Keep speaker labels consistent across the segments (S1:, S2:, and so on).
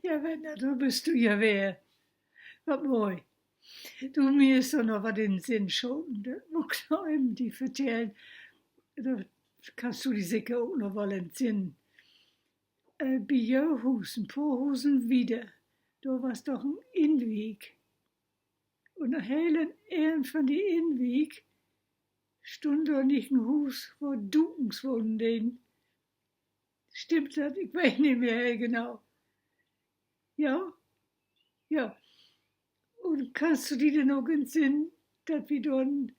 S1: Ja, Wenda, da bist du ja wer. Wat mooi. Du, mir ist doch noch was in den Sinn geschoben. Das muss ich noch eben die vertellen. Da kannst du die sicher auch noch mal entsinnen. Bei Johus, ein paar Husen wieder. Da war's doch ein Inweg. Und nach helen Ehren von die Inweg stund da nicht ein Hus, wo Dukens wohnen den. Stimmt das? Ich weiß nicht mehr genau. Ja? Ja. Und kannst du dir denn noch entsinnen, dass wir dann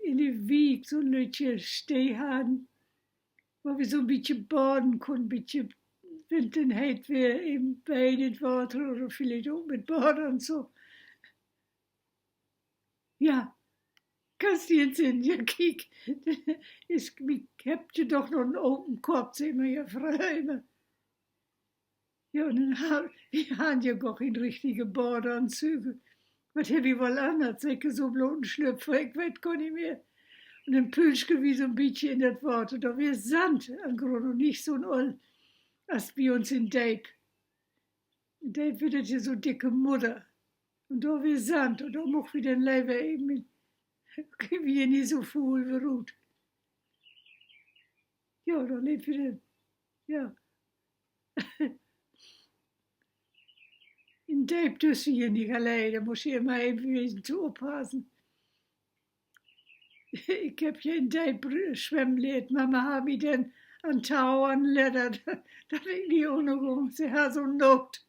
S1: in die Wieg so ein Lütje Steh haben, wo wir so ein bisschen baden konnten, ein bisschen, wenn dann halt wir eben bei den Wasser oder vielleicht auch mit Baden und so. Ja, kannst du dir entsinnen? Ja, kiek, ich hab dir doch noch einen Open Kopf, sehen wir ja früher immer. Ja, und dann wir haben ja gar keine richtigen Badeanzüge. Was hab ich wohl anders? Säcke so bloßen Schlüpfer, ich weiß gar nicht mehr. Und dann Pülschke wie so ein bisschen in das Wort. Da wär Sand an Grund und nicht so ein Oll, als bei uns in Deib. In Deib wird das ja so dicke Mutter. Und da wär Sand und da moch wieder ein Leiber eben, wie nicht so voll beruht. Ja, da lebt wieder, ja. In Deib tust du hier nicht allein, da muss ich immer eben zu aufpassen. Ich hab ja in Deib schwimmen lernt. Mama hat mich dann an Tau anlettert, dass ich nicht ohne rum. Sie hat so Not.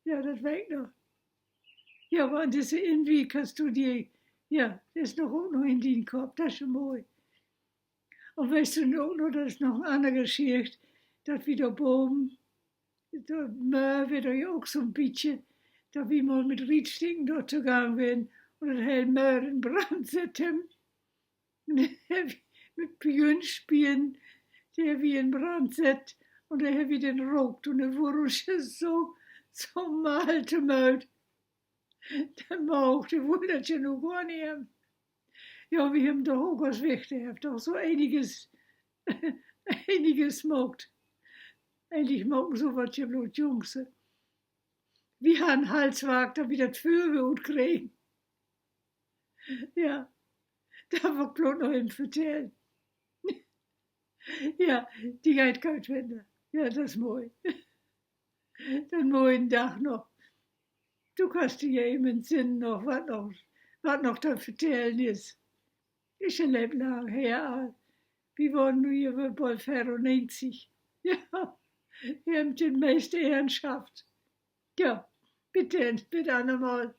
S1: Ja, das weiß ich noch. Ja, aber das irgendwie kannst du dir, ja, das ist noch auch noch in den Kopf, das ist schon mal. Und weißt du noch, das ist noch eine andere Geschichte, dass wir da oben, da wird ja auch so ein bisschen, da wir mal mit Riedsticken dort gegangen werden und das hält Möhr in Brand setzen. Mit Björn spielen, der wie in Brand setzt und der wie den raucht und der wurde so malte Möd. Der Mauch, der wundert ja noch gar nicht. Ja, wir haben doch auch was weg, der hat doch so einiges, einiges gemacht. Eigentlich machen so was ja bloß Jungs. Wir haben Halswag, da wieder Fürwut kriegen. Ja, da war bloß noch ihm vertellen. Ja, die geht kein Wende. Ja, das moi. Den moin Tag noch. Du kannst dir ja eben Sinn noch, was noch da vertellen ist. Ist schon lebt lang her. Wir waren nur hier bei 94. Ja, wir haben den meisten Ehrenschaft. Ja, bitte, bitte einmal.